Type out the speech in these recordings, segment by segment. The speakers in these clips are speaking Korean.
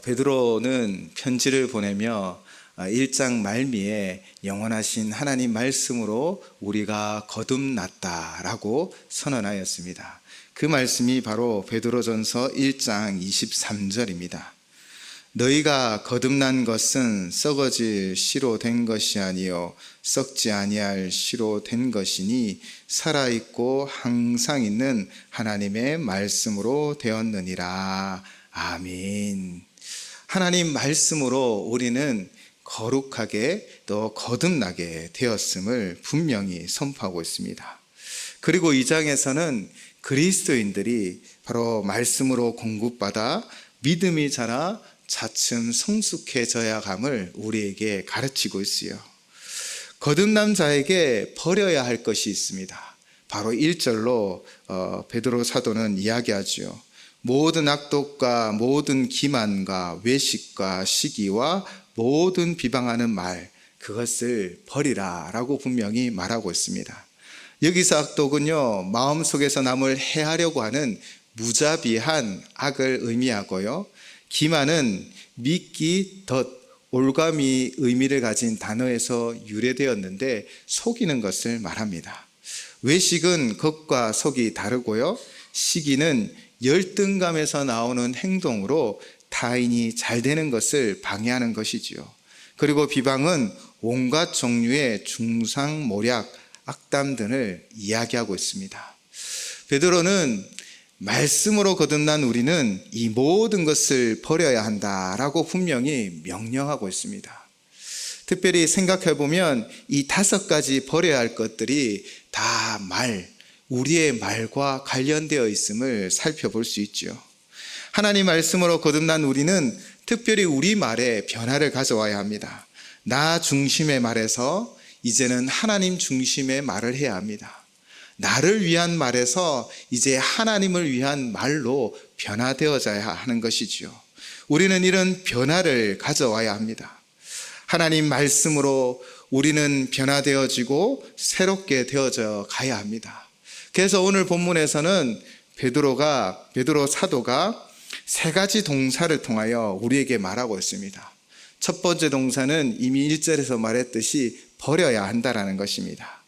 베드로는 편지를 보내며 1장 말미에 영원하신 하나님 말씀으로 우리가 거듭났다라고 선언하였습니다. 그 말씀이 바로 베드로전서 1장 23절입니다. 너희가 거듭난 것은 썩어질 씨로 된 것이 아니요 썩지 아니할 씨로 된 것이니 살아있고 항상 있는 하나님의 말씀으로 되었느니라. 아멘. 하나님 말씀으로 우리는 거룩하게 또 거듭나게 되었음을 분명히 선포하고 있습니다. 그리고 이 장에서는 그리스도인들이 바로 말씀으로 공급받아 믿음이 자라 차츰 성숙해져야 함을 우리에게 가르치고 있어요. 거듭난 자에게 버려야 할 것이 있습니다. 바로 1절로 베드로 사도는 이야기하죠. 모든 악독과 모든 기만과 외식과 시기와 모든 비방하는 말, 그것을 버리라 라고 분명히 말하고 있습니다. 여기서 악독은요, 마음속에서 남을 해하려고 하는 무자비한 악을 의미하고요, 기만은 미끼, 덫, 올가미 의미를 가진 단어에서 유래되었는데 속이는 것을 말합니다. 외식은 겉과 속이 다르고요, 시기는 열등감에서 나오는 행동으로 타인이 잘 되는 것을 방해하는 것이지요. 그리고 비방은 온갖 종류의 중상모략, 악담 등을 이야기하고 있습니다. 베드로는 말씀으로 거듭난 우리는 이 모든 것을 버려야 한다라고 분명히 명령하고 있습니다. 특별히 생각해 보면 이 5가지 버려야 할 것들이 다 우리의 말과 관련되어 있음을 살펴볼 수 있죠. 하나님 말씀으로 거듭난 우리는 특별히 우리 말에 변화를 가져와야 합니다. 나 중심의 말에서 이제는 하나님 중심의 말을 해야 합니다. 나를 위한 말에서 이제 하나님을 위한 말로 변화되어져야 하는 것이지요. 우리는 이런 변화를 가져와야 합니다. 하나님 말씀으로 우리는 변화되어지고 새롭게 되어져 가야 합니다. 그래서 오늘 본문에서는 베드로 사도가 3가지 동사를 통하여 우리에게 말하고 있습니다. 첫 번째 동사는 이미 1절에서 말했듯이 버려야 한다라는 것입니다.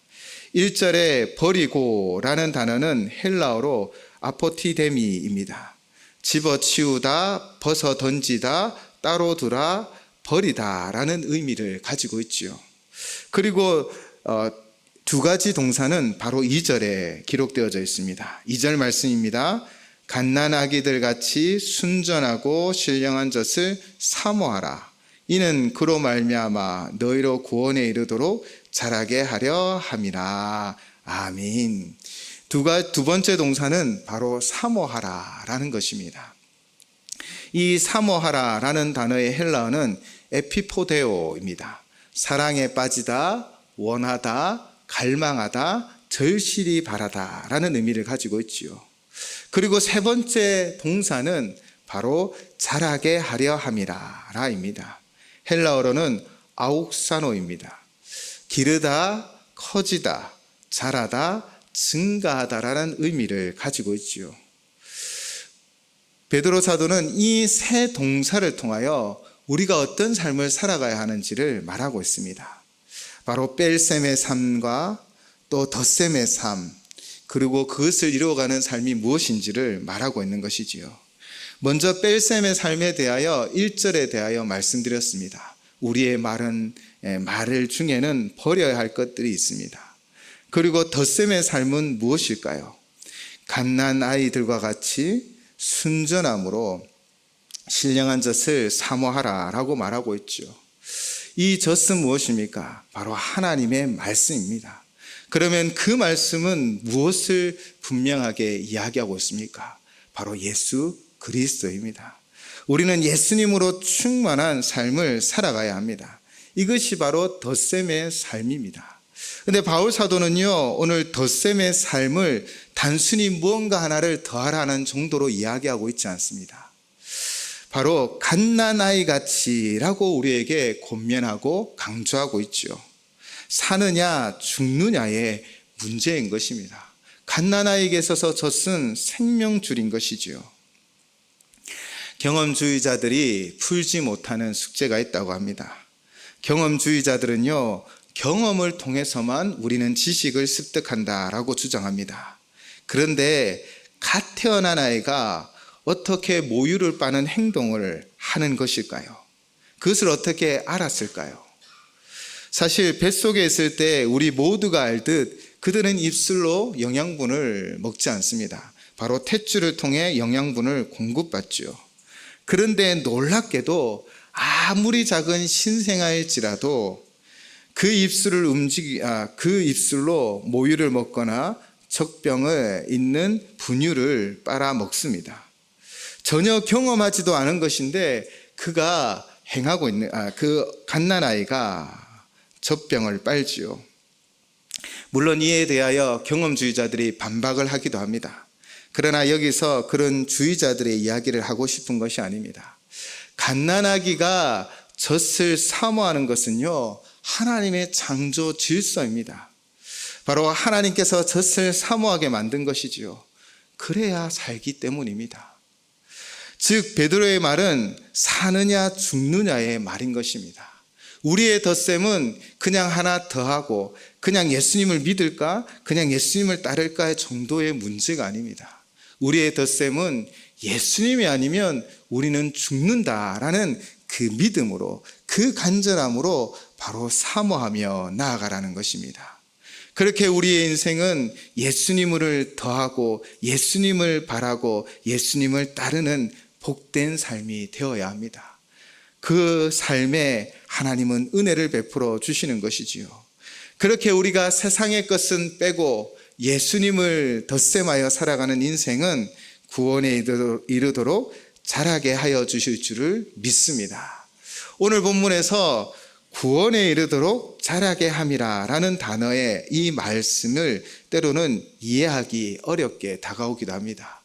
1절에 버리고 라는 단어는 헬라어로 아포티데미입니다. 집어치우다, 벗어 던지다, 따로 두라, 버리다 라는 의미를 가지고 있죠. 그리고 2가지 동사는 바로 2절에 기록되어져 있습니다. 2절 말씀입니다. 갓난아기들 같이 순전하고 신령한 젖을 사모하라. 이는 그로 말미암아 너희로 구원에 이르도록 자라게 하려 함이라. 아멘. 두 번째 동사는 바로 사모하라 라는 것입니다. 이 사모하라 라는 단어의 헬라어는 에피포데오입니다. 사랑에 빠지다, 원하다, 갈망하다, 절실히 바라다 라는 의미를 가지고 있지요. 그리고 3번째 동사는 바로 자라게 하려 함이라 라입니다. 헬라어로는 아욱사노입니다. 기르다, 커지다, 자라다, 증가하다라는 의미를 가지고 있지요. 베드로 사도는 이 3 동사를 통하여 우리가 어떤 삶을 살아가야 하는지를 말하고 있습니다. 바로 뺄셈의 삶과 또 덧셈의 삶, 그리고 그것을 이루어가는 삶이 무엇인지를 말하고 있는 것이지요. 먼저 뺄셈의 삶에 대하여 1절에 대하여 말씀드렸습니다. 우리의 말 중에는 버려야 할 것들이 있습니다. 그리고 덧셈의 삶은 무엇일까요? 갓난아이들과 같이 순전함으로 신령한 젖을 사모하라 라고 말하고 있죠. 이 젖은 무엇입니까? 바로 하나님의 말씀입니다. 그러면 그 말씀은 무엇을 분명하게 이야기하고 있습니까? 바로 예수 그리스도입니다. 우리는 예수님으로 충만한 삶을 살아가야 합니다. 이것이 바로 덧셈의 삶입니다. 그런데 바울 사도는요, 오늘 덧셈의 삶을 단순히 무언가 하나를 더하라는 정도로 이야기하고 있지 않습니다. 바로 갓난아이 같이라고 우리에게 권면하고 강조하고 있죠. 사느냐 죽느냐의 문제인 것입니다. 갓난아이에게 있어서 젖은 생명줄인 것이지요. 경험주의자들이 풀지 못하는 숙제가 있다고 합니다. 경험주의자들은요, 경험을 통해서만 우리는 지식을 습득한다라고 주장합니다. 그런데 갓 태어난 아이가 어떻게 모유를 빠는 행동을 하는 것일까요? 그것을 어떻게 알았을까요? 사실 뱃속에 있을 때 우리 모두가 알듯 그들은 입술로 영양분을 먹지 않습니다. 바로 탯줄을 통해 영양분을 공급받죠. 그런데 놀랍게도 아무리 작은 신생아일지라도 그 입술로 모유를 먹거나 젖병에 있는 분유를 빨아 먹습니다. 전혀 경험하지도 않은 것인데 그가 행하고 있는 그 갓난아이가 젖병을 빨지요. 물론 이에 대하여 경험주의자들이 반박을 하기도 합니다. 그러나 여기서 그런 주의자들의 이야기를 하고 싶은 것이 아닙니다. 갓난아기가 젖을 사모하는 것은요, 하나님의 창조 질서입니다. 바로 하나님께서 젖을 사모하게 만든 것이지요. 그래야 살기 때문입니다. 즉 베드로의 말은 사느냐 죽느냐의 말인 것입니다. 우리의 덧셈은 그냥 하나 더하고 그냥 예수님을 믿을까, 그냥 예수님을 따를까의 정도의 문제가 아닙니다. 우리의 덧셈은 예수님이 아니면 우리는 죽는다라는 그 믿음으로, 그 간절함으로 바로 사모하며 나아가라는 것입니다. 그렇게 우리의 인생은 예수님을 더하고 예수님을 바라고 예수님을 따르는 복된 삶이 되어야 합니다. 그 삶에 하나님은 은혜를 베풀어 주시는 것이지요. 그렇게 우리가 세상의 것은 빼고 예수님을 덧셈하여 살아가는 인생은 구원에 이르도록 자라게 하여 주실 줄을 믿습니다. 오늘 본문에서 구원에 이르도록 자라게 함이라 라는 단어의 이 말씀을 때로는 이해하기 어렵게 다가오기도 합니다.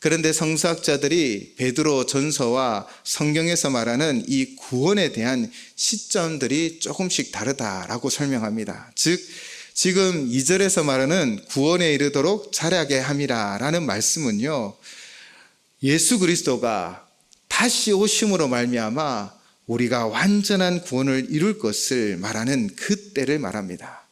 그런데 성서학자들이 베드로 전서와 성경에서 말하는 이 구원에 대한 시점들이 조금씩 다르다라고 설명합니다. 즉 지금 2절에서 말하는 구원에 이르도록 자라게 함이라 라는 말씀은요, 예수 그리스도가 다시 오심으로 말미암아 우리가 완전한 구원을 이룰 것을 말하는 그 때를 말합니다.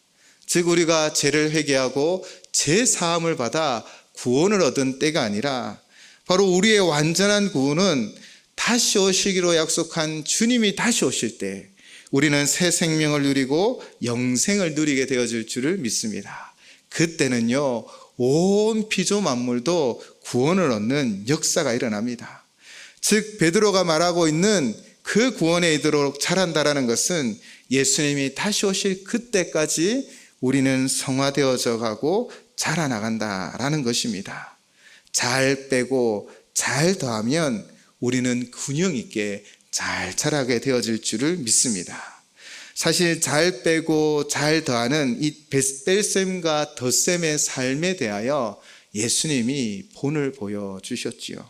즉 우리가 죄를 회개하고 죄 사함을 받아 구원을 얻은 때가 아니라 바로 우리의 완전한 구원은 다시 오시기로 약속한 주님이 다시 오실 때 우리는 새 생명을 누리고 영생을 누리게 되어질 줄을 믿습니다. 그때는요, 온 피조 만물도 구원을 얻는 역사가 일어납니다. 즉 베드로가 말하고 있는 그 구원에 이르도록 자란다라는 것은 예수님이 다시 오실 그때까지 우리는 성화되어져 가고 자라나간다라는 것입니다. 잘 빼고 잘 더하면 우리는 균형 있게 잘 자라게 되어질 줄을 믿습니다. 사실 잘 빼고 잘 더하는 이 뺄셈과 덧셈의 삶에 대하여 예수님이 본을 보여주셨지요.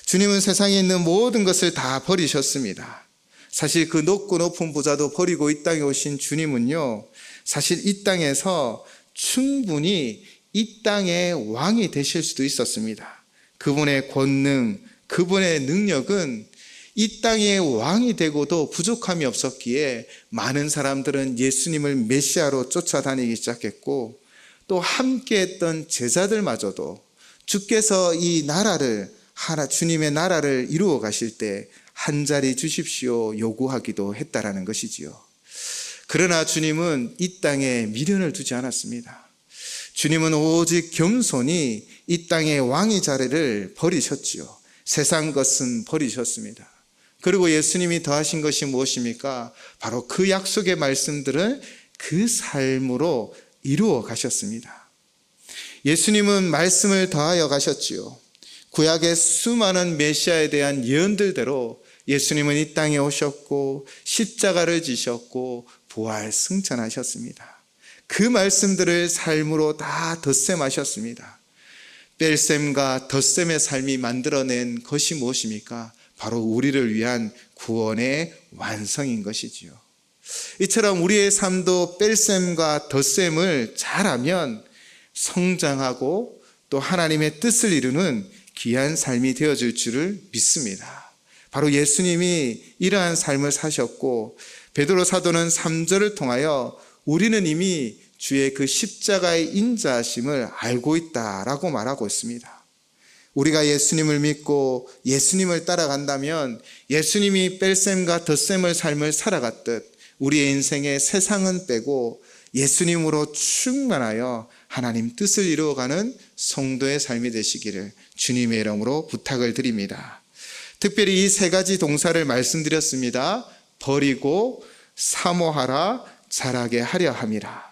주님은 세상에 있는 모든 것을 다 버리셨습니다. 사실 그 높고 높은 부자도 버리고 이 땅에 오신 주님은요, 사실 이 땅에서 충분히 이 땅의 왕이 되실 수도 있었습니다. 그분의 권능, 그분의 능력은 이 땅의 왕이 되고도 부족함이 없었기에 많은 사람들은 예수님을 메시아로 쫓아다니기 시작했고, 또 함께했던 제자들마저도 주께서 이 나라를 주님의 나라를 이루어 가실 때 한 자리 주십시오 요구하기도 했다라는 것이지요. 그러나 주님은 이 땅에 미련을 두지 않았습니다. 주님은 오직 겸손히 이 땅의 왕의 자리를 버리셨지요. 세상 것은 버리셨습니다. 그리고 예수님이 더하신 것이 무엇입니까? 바로 그 약속의 말씀들을 그 삶으로 이루어 가셨습니다. 예수님은 말씀을 더하여 가셨지요. 구약의 수많은 메시아에 대한 예언들대로 예수님은 이 땅에 오셨고 십자가를 지셨고 부활 승천하셨습니다. 그 말씀들을 삶으로 다 덧셈하셨습니다. 뺄셈과 덧셈의 삶이 만들어낸 것이 무엇입니까? 바로 우리를 위한 구원의 완성인 것이지요. 이처럼 우리의 삶도 뺄셈과 덧셈을 잘하면 성장하고 또 하나님의 뜻을 이루는 귀한 삶이 되어질 줄을 믿습니다. 바로 예수님이 이러한 삶을 사셨고, 베드로 사도는 3절을 통하여 우리는 이미 주의 그 십자가의 인자하심을 알고 있다라고 말하고 있습니다. 우리가 예수님을 믿고 예수님을 따라간다면 예수님이 뺄셈과 덧셈을 삶을 살아갔듯 우리의 인생에 세상은 빼고 예수님으로 충만하여 하나님 뜻을 이루어가는 성도의 삶이 되시기를 주님의 이름으로 부탁을 드립니다. 특별히 이 세 가지 동사를 말씀드렸습니다. 버리고, 사모하라, 자라게 하려 함이라.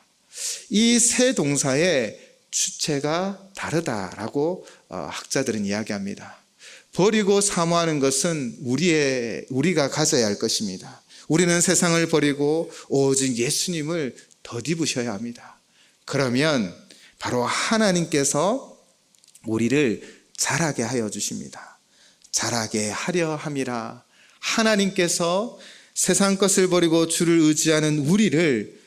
이 세 동사의 주체가 다르다라고 학자들은 이야기합니다. 버리고 사모하는 것은 우리가 가져야 할 것입니다. 우리는 세상을 버리고 오직 예수님을 덧입으셔야 합니다. 그러면 바로 하나님께서 우리를 자라게 하여 주십니다. 자라게 하려 함이라. 하나님께서 세상 것을 버리고 주를 의지하는 우리를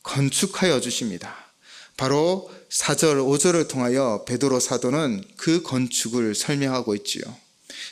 건축하여 주십니다. 바로 4절, 5절을 통하여 베드로 사도는 그 건축을 설명하고 있지요.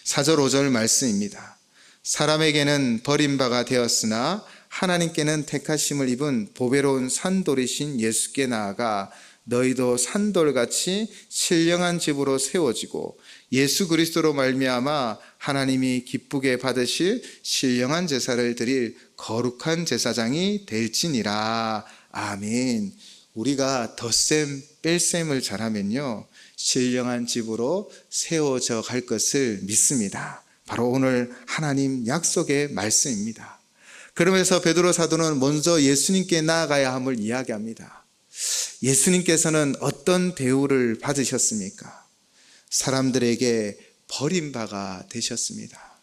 4절, 5절 말씀입니다. 사람에게는 버림바가 되었으나 하나님께는 택하심을 입은 보배로운 산돌이신 예수께 나아가 너희도 산돌같이 신령한 집으로 세워지고 예수 그리스도로 말미암아 하나님이 기쁘게 받으실 신령한 제사를 드릴 거룩한 제사장이 될지니라. 아멘. 우리가 덧셈 뺄셈을 잘하면요, 신령한 집으로 세워져 갈 것을 믿습니다. 바로 오늘 하나님 약속의 말씀입니다. 그러면서 베드로 사도는 먼저 예수님께 나아가야 함을 이야기합니다. 예수님께서는 어떤 대우를 받으셨습니까? 사람들에게 버림바가 되셨습니다.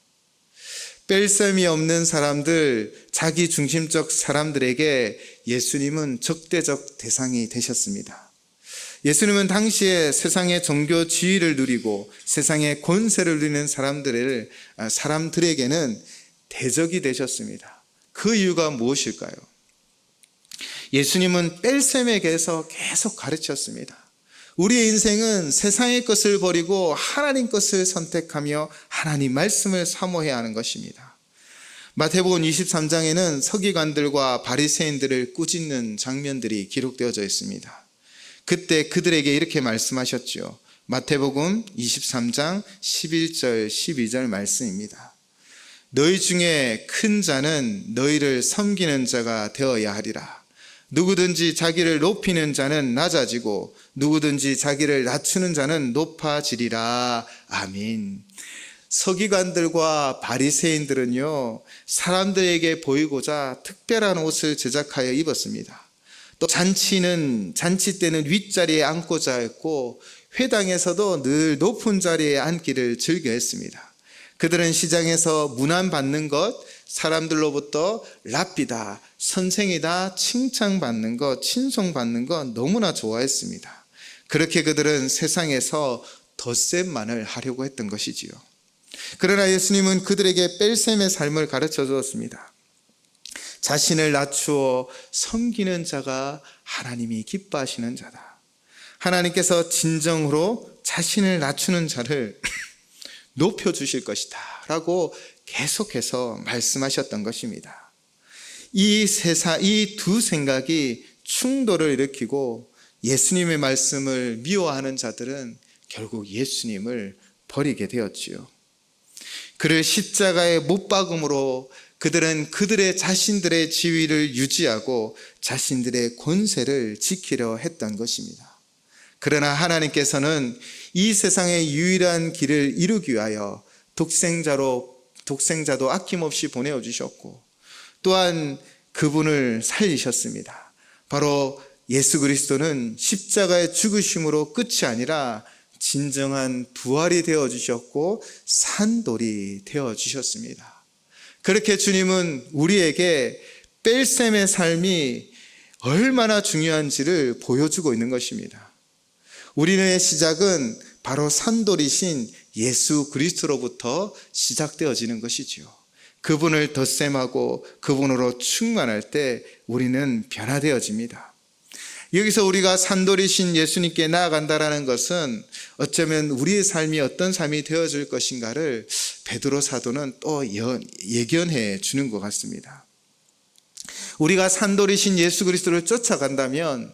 뺄셈이 없는 사람들, 자기 중심적 사람들에게 예수님은 적대적 대상이 되셨습니다. 예수님은 당시에 세상의 종교 지위를 누리고 세상의 권세를 누리는 사람들에게는 대적이 되셨습니다. 그 이유가 무엇일까요? 예수님은 뺄셈에 대해서 계속 가르쳤습니다. 우리의 인생은 세상의 것을 버리고 하나님 것을 선택하며 하나님 말씀을 사모해야 하는 것입니다. 마태복음 23장에는 서기관들과 바리새인들을 꾸짖는 장면들이 기록되어져 있습니다. 그때 그들에게 이렇게 말씀하셨죠. 마태복음 23장 11절 12절 말씀입니다. 너희 중에 큰 자는 너희를 섬기는 자가 되어야 하리라. 누구든지 자기를 높이는 자는 낮아지고 누구든지 자기를 낮추는 자는 높아지리라. 아멘. 서기관들과 바리새인들은요, 사람들에게 보이고자 특별한 옷을 제작하여 입었습니다. 또 잔치 때는 윗자리에 앉고자 했고 회당에서도 늘 높은 자리에 앉기를 즐겨 했습니다. 그들은 시장에서 문안받는 것, 사람들로부터 랍비다, 선생이다 칭찬받는 것, 친송받는 것 너무나 좋아했습니다. 그렇게 그들은 세상에서 덧셈만을 하려고 했던 것이지요. 그러나 예수님은 그들에게 뺄셈의 삶을 가르쳐 주었습니다. 자신을 낮추어 섬기는 자가 하나님이 기뻐하시는 자다. 하나님께서 진정으로 자신을 낮추는 자를 높여주실 것이다 라고 계속해서 말씀하셨던 것입니다. 이 두 생각이 충돌을 일으키고 예수님의 말씀을 미워하는 자들은 결국 예수님을 버리게 되었지요. 그를 십자가에 못 박음으로 그들은 그들의 자신들의 지위를 유지하고 자신들의 권세를 지키려 했던 것입니다. 그러나 하나님께서는 이 세상의 유일한 길을 이루기 위하여 독생자도 아낌없이 보내주셨고 또한 그분을 살리셨습니다. 바로 예수 그리스도는 십자가의 죽으심으로 끝이 아니라 진정한 부활이 되어주셨고 산돌이 되어주셨습니다. 그렇게 주님은 우리에게 뺄셈의 삶이 얼마나 중요한지를 보여주고 있는 것입니다. 우리의 시작은 바로 산돌이신 예수 그리스도로부터 시작되어지는 것이지요. 그분을 덧셈하고 그분으로 충만할 때 우리는 변화되어집니다. 여기서 우리가 산돌이신 예수님께 나아간다라는 것은 어쩌면 우리의 삶이 어떤 삶이 되어질 것인가를 베드로 사도는 또 예견해 주는 것 같습니다. 우리가 산돌이신 예수 그리스도를 쫓아간다면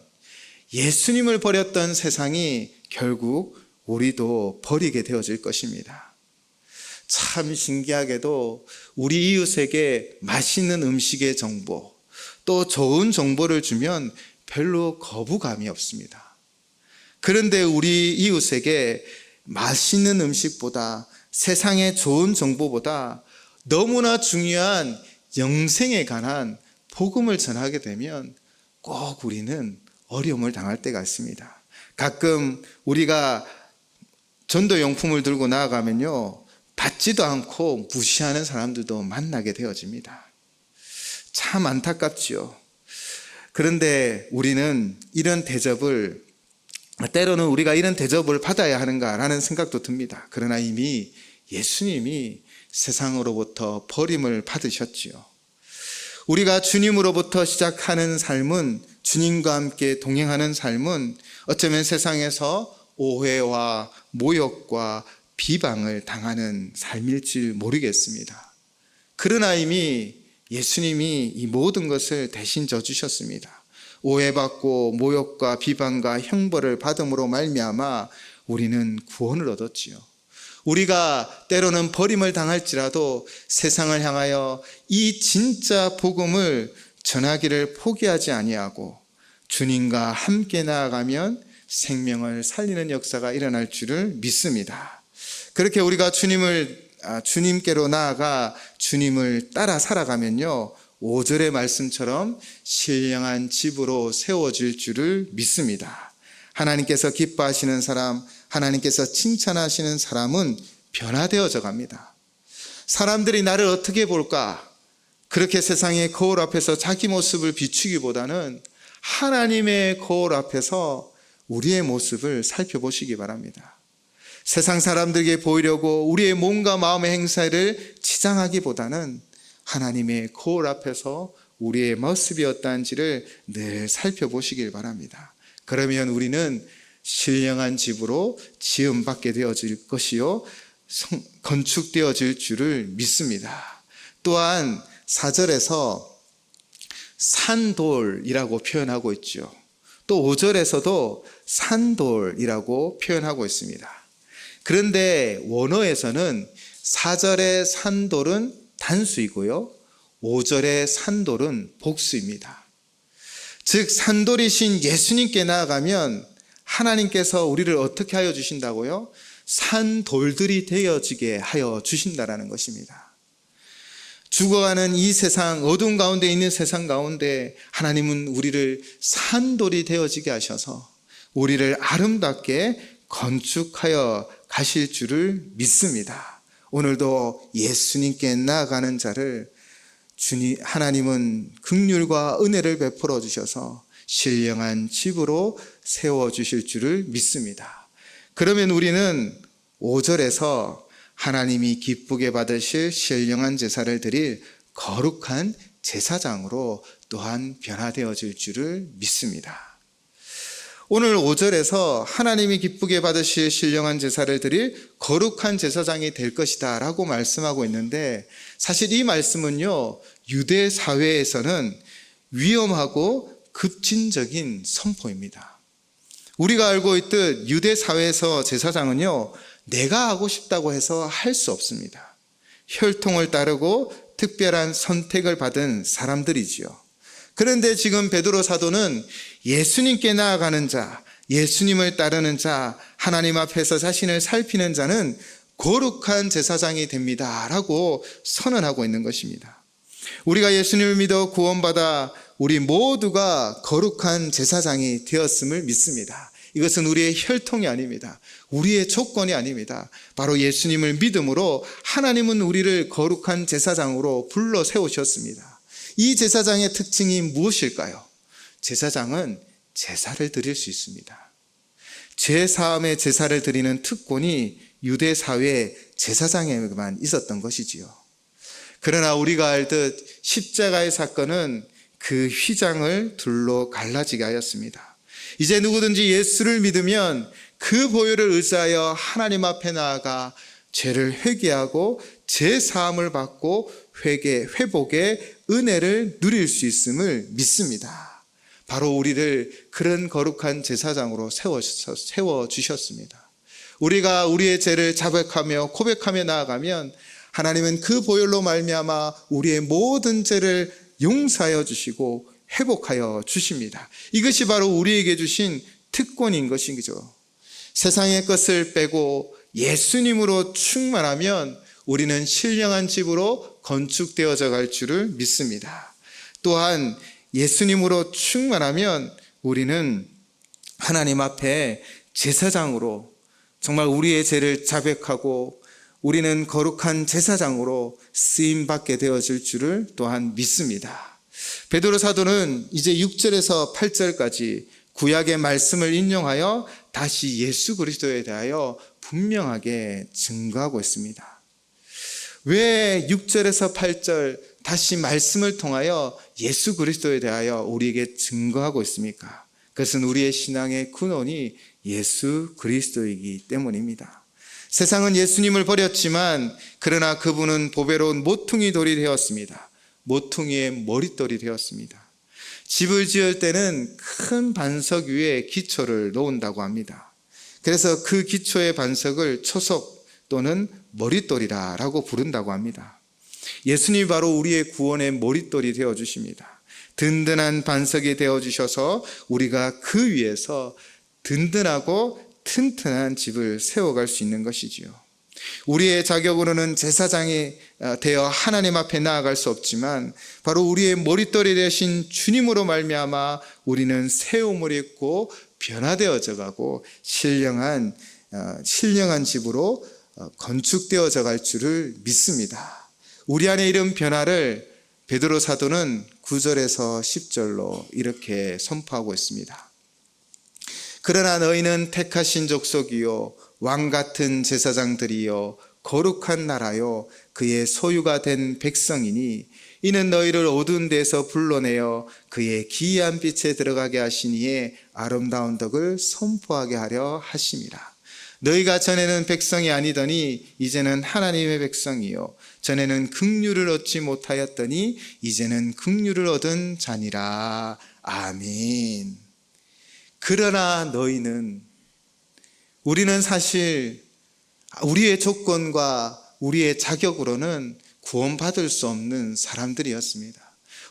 예수님을 버렸던 세상이 결국 우리도 버리게 되어질 것입니다. 참 신기하게도 우리 이웃에게 맛있는 음식의 정보, 또 좋은 정보를 주면 별로 거부감이 없습니다. 그런데 우리 이웃에게 맛있는 음식보다, 세상의 좋은 정보보다 너무나 중요한 영생에 관한 복음을 전하게 되면 꼭 우리는 어려움을 당할 때가 있습니다. 가끔 우리가 전도용품을 들고 나아가면요, 받지도 않고 무시하는 사람들도 만나게 되어집니다. 참 안타깝지요. 그런데 우리는 이런 대접을, 때로는 우리가 이런 대접을 받아야 하는가라는 생각도 듭니다. 그러나 이미 예수님이 세상으로부터 버림을 받으셨지요. 우리가 주님으로부터 시작하는 삶은, 주님과 함께 동행하는 삶은 어쩌면 세상에서 오해와 모욕과 비방을 당하는 삶일지 모르겠습니다. 그러나 이미 예수님이 이 모든 것을 대신 져주셨습니다. 오해받고 모욕과 비방과 형벌을 받음으로 말미암아 우리는 구원을 얻었지요. 우리가 때로는 버림을 당할지라도 세상을 향하여 이 진짜 복음을 전하기를 포기하지 아니하고 주님과 함께 나아가면 생명을 살리는 역사가 일어날 줄을 믿습니다. 그렇게 우리가 주님께로 나아가 주님을 따라 살아가면요, 5절의 말씀처럼 신령한 집으로 세워질 줄을 믿습니다. 하나님께서 기뻐하시는 사람, 하나님께서 칭찬하시는 사람은 변화되어져 갑니다. 사람들이 나를 어떻게 볼까? 그렇게 세상의 거울 앞에서 자기 모습을 비추기보다는 하나님의 거울 앞에서 우리의 모습을 살펴보시기 바랍니다. 세상 사람들에게 보이려고 우리의 몸과 마음의 행사를 치장하기보다는 하나님의 거울 앞에서 우리의 모습이 어떠한지를 늘 살펴보시길 바랍니다. 그러면 우리는 신령한 집으로 지음받게 되어질 것이요, 건축되어질 줄을 믿습니다. 또한 4절에서 산돌이라고 표현하고 있죠. 또 5절에서도 산돌이라고 표현하고 있습니다. 그런데 원어에서는 4절의 산돌은 단수이고요, 5절의 산돌은 복수입니다. 즉 산돌이신 예수님께 나아가면 하나님께서 우리를 어떻게 하여 주신다고요? 산돌들이 되어지게 하여 주신다라는 것입니다. 죽어가는 이 세상, 어두운 가운데 있는 세상 가운데 하나님은 우리를 산돌이 되어지게 하셔서 우리를 아름답게 건축하여 가실 줄을 믿습니다. 오늘도 예수님께 나아가는 자를 하나님은 긍휼과 은혜를 베풀어 주셔서 신령한 집으로 세워주실 줄을 믿습니다. 그러면 우리는 5절에서 하나님이 기쁘게 받으실 신령한 제사를 드릴 거룩한 제사장으로 또한 변화되어질 줄을 믿습니다. 오늘 5절에서 하나님이 기쁘게 받으실 신령한 제사를 드릴 거룩한 제사장이 될 것이다 라고 말씀하고 있는데, 사실 이 말씀은요, 유대 사회에서는 위험하고 급진적인 선포입니다. 우리가 알고 있듯 유대 사회에서 제사장은요, 내가 하고 싶다고 해서 할 수 없습니다. 혈통을 따르고 특별한 선택을 받은 사람들이지요. 그런데 지금 베드로 사도는 예수님께 나아가는 자, 예수님을 따르는 자, 하나님 앞에서 자신을 살피는 자는 거룩한 제사장이 됩니다 라고 선언하고 있는 것입니다. 우리가 예수님을 믿어 구원받아 우리 모두가 거룩한 제사장이 되었음을 믿습니다. 이것은 우리의 혈통이 아닙니다. 우리의 조건이 아닙니다. 바로 예수님을 믿음으로 하나님은 우리를 거룩한 제사장으로 불러 세우셨습니다. 이 제사장의 특징이 무엇일까요? 제사장은 제사를 드릴 수 있습니다. 죄사함의 제사를 드리는 특권이 유대 사회의 제사장에게만 있었던 것이지요. 그러나 우리가 알듯 십자가의 사건은 그 휘장을 둘로 갈라지게 하였습니다. 이제 누구든지 예수를 믿으면 그 보혈을 의지하여 하나님 앞에 나아가 죄를 회개하고 제 사함을 받고 회복의 은혜를 누릴 수 있음을 믿습니다. 바로 우리를 그런 거룩한 제사장으로 세워주셨습니다. 우리가 우리의 죄를 자백하며 고백하며 나아가면 하나님은 그 보혈로 말미암아 우리의 모든 죄를 용서하여 주시고 회복하여 주십니다. 이것이 바로 우리에게 주신 특권인 것이죠. 세상의 것을 빼고 예수님으로 충만하면 우리는 신령한 집으로 건축되어져 갈 줄을 믿습니다. 또한 예수님으로 충만하면 우리는 하나님 앞에 제사장으로 정말 우리의 죄를 자백하고 우리는 거룩한 제사장으로 쓰임받게 되어질 줄을 또한 믿습니다. 베드로 사도는 이제 6절에서 8절까지 구약의 말씀을 인용하여 다시 예수 그리스도에 대하여 분명하게 증거하고 있습니다. 왜 6절에서 8절 다시 말씀을 통하여 예수 그리스도에 대하여 우리에게 증거하고 있습니까? 그것은 우리의 신앙의 근원이 예수 그리스도이기 때문입니다. 세상은 예수님을 버렸지만 그러나 그분은 보배로운 모퉁이 돌이 되었습니다. 모퉁이의 머릿돌이 되었습니다. 집을 지을 때는 큰 반석 위에 기초를 놓는다고 합니다. 그래서 그 기초의 반석을 초석 또는 머릿돌이라고 부른다고 합니다. 예수님이 바로 우리의 구원의 머릿돌이 되어주십니다. 든든한 반석이 되어주셔서 우리가 그 위에서 든든하고 튼튼한 집을 세워갈 수 있는 것이지요. 우리의 자격으로는 제사장이 되어 하나님 앞에 나아갈 수 없지만 바로 우리의 머릿돌이 되신 주님으로 말미암아 우리는 새 옷을 입고 변화되어져 가고 신령한 집으로 건축되어져 갈 줄을 믿습니다. 우리 안에 이런 변화를 베드로 사도는 9절에서 10절로 이렇게 선포하고 있습니다. 그러나 너희는 택하신 족속이요 왕 같은 제사장들이요 거룩한 나라요 그의 소유가 된 백성이니 이는 너희를 어두운 데서 불러내어 그의 기이한 빛에 들어가게 하시니에 아름다운 덕을 선포하게 하려 하심이라. 너희가 전에는 백성이 아니더니 이제는 하나님의 백성이요 전에는 긍휼을 얻지 못하였더니 이제는 긍휼을 얻은 자니라. 아멘. 그러나 너희는, 우리는 사실 우리의 조건과 우리의 자격으로는 구원받을 수 없는 사람들이었습니다.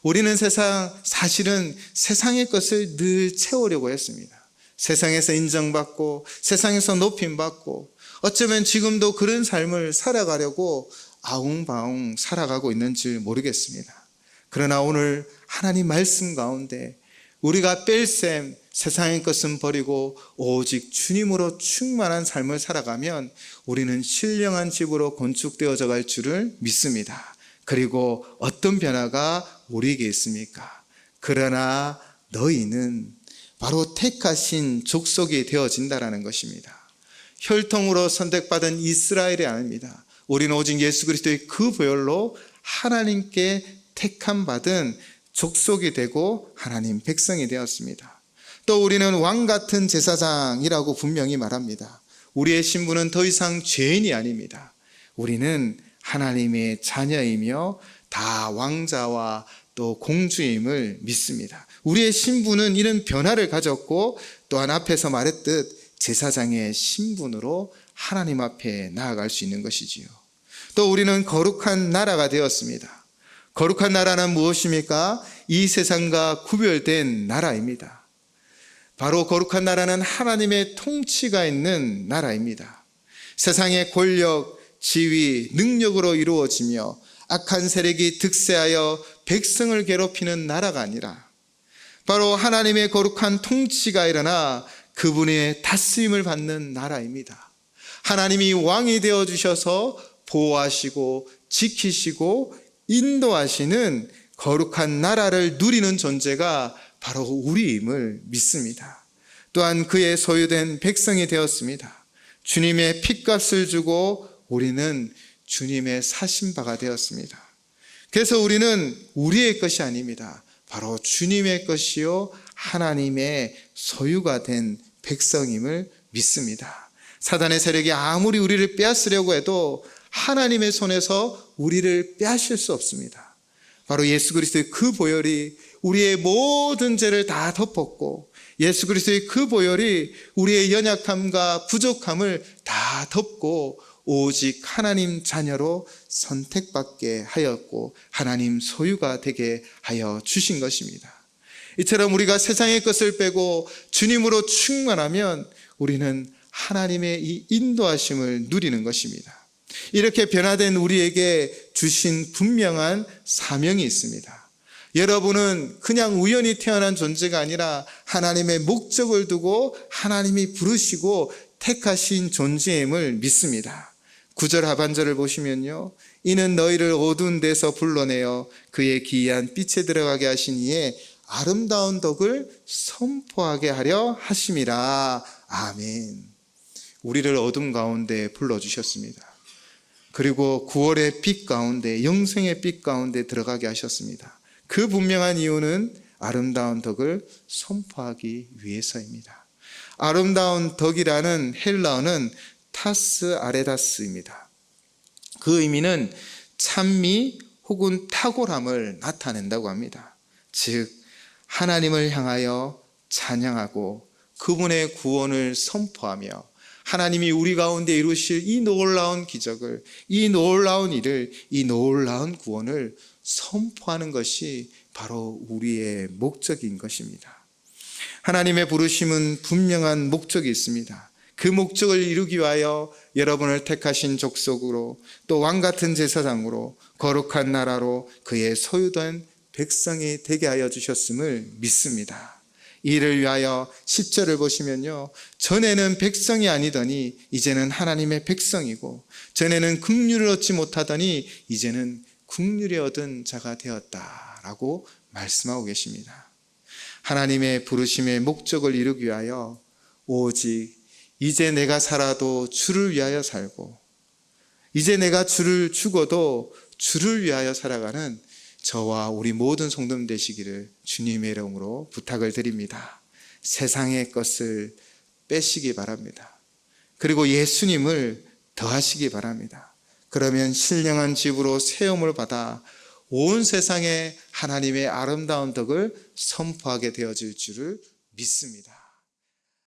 우리는 사실은 세상의 것을 늘 채우려고 했습니다. 세상에서 인정받고 세상에서 높임받고 어쩌면 지금도 그런 삶을 살아가려고 아웅바웅 살아가고 있는 줄 모르겠습니다. 그러나 오늘 하나님 말씀 가운데 우리가 뺄셈 세상의 것은 버리고 오직 주님으로 충만한 삶을 살아가면 우리는 신령한 집으로 건축되어져 갈 줄을 믿습니다. 그리고 어떤 변화가 우리에게 있습니까? 그러나 너희는 바로 택하신 족속이 되어진다라는 것입니다. 혈통으로 선택받은 이스라엘이 아닙니다. 우리는 오직 예수 그리스도의 그 보혈로 하나님께 택함 받은 족속이 되고 하나님 백성이 되었습니다. 또 우리는 왕 같은 제사장이라고 분명히 말합니다. 우리의 신분은 더 이상 죄인이 아닙니다. 우리는 하나님의 자녀이며 다 왕자와 또 공주임을 믿습니다. 우리의 신분은 이런 변화를 가졌고 또한 앞에서 말했듯 제사장의 신분으로 하나님 앞에 나아갈 수 있는 것이지요. 또 우리는 거룩한 나라가 되었습니다. 거룩한 나라는 무엇입니까? 이 세상과 구별된 나라입니다. 바로 거룩한 나라는 하나님의 통치가 있는 나라입니다. 세상의 권력, 지위, 능력으로 이루어지며 악한 세력이 득세하여 백성을 괴롭히는 나라가 아니라 바로 하나님의 거룩한 통치가 일어나 그분의 다스림을 받는 나라입니다. 하나님이 왕이 되어주셔서 보호하시고 지키시고 인도하시는 거룩한 나라를 누리는 존재가 바로 우리임을 믿습니다. 또한 그의 소유된 백성이 되었습니다. 주님의 핏값을 주고 우리는 주님의 사신 바가 되었습니다. 그래서 우리는 우리의 것이 아닙니다. 바로 주님의 것이요 하나님의 소유가 된 백성임을 믿습니다. 사단의 세력이 아무리 우리를 빼앗으려고 해도 하나님의 손에서 우리를 빼앗을 수 없습니다. 바로 예수 그리스도의 그 보혈이 우리의 모든 죄를 다 덮었고, 예수 그리스도의 그 보혈이 우리의 연약함과 부족함을 다 덮고 오직 하나님 자녀로 선택받게 하였고 하나님 소유가 되게 하여 주신 것입니다. 이처럼 우리가 세상의 것을 빼고 주님으로 충만하면 우리는 하나님의 이 인도하심을 누리는 것입니다. 이렇게 변화된 우리에게 주신 분명한 사명이 있습니다. 여러분은 그냥 우연히 태어난 존재가 아니라 하나님의 목적을 두고 하나님이 부르시고 택하신 존재임을 믿습니다. 9절 하반절을 보시면요, 이는 너희를 어두운 데서 불러내어 그의 기이한 빛에 들어가게 하신 이에 아름다운 덕을 선포하게 하려 하심이라. 아멘. 우리를 어둠 가운데 불러주셨습니다. 그리고 9월의 빛 가운데, 영생의 빛 가운데 들어가게 하셨습니다. 그 분명한 이유는 아름다운 덕을 선포하기 위해서입니다. 아름다운 덕이라는 헬라어는 타스 아레다스입니다. 그 의미는 찬미 혹은 탁월함을 나타낸다고 합니다. 즉 하나님을 향하여 찬양하고 그분의 구원을 선포하며 하나님이 우리 가운데 이루실 이 놀라운 기적을, 이 놀라운 일을, 이 놀라운 구원을 선포하는 것이 바로 우리의 목적인 것입니다. 하나님의 부르심은 분명한 목적이 있습니다. 그 목적을 이루기 위하여 여러분을 택하신 족속으로, 또 왕같은 제사장으로, 거룩한 나라로 그의 소유된 백성이 되게 하여 주셨음을 믿습니다. 이를 위하여 10절을 보시면요, 전에는 백성이 아니더니 이제는 하나님의 백성이고, 전에는 긍휼을 얻지 못하더니 이제는 긍휼이 얻은 자가 되었다라고 말씀하고 계십니다. 하나님의 부르심의 목적을 이루기 위하여 오직 이제 내가 살아도 주를 위하여 살고, 이제 내가 주를 죽어도 주를 위하여 살아가는 저와 우리 모든 성도님 되시기를 주님의 이름으로 부탁을 드립니다. 세상의 것을 빼시기 바랍니다. 그리고 예수님을 더하시기 바랍니다. 그러면 신령한 집으로 세움을 받아 온 세상에 하나님의 아름다운 덕을 선포하게 되어질 줄을 믿습니다.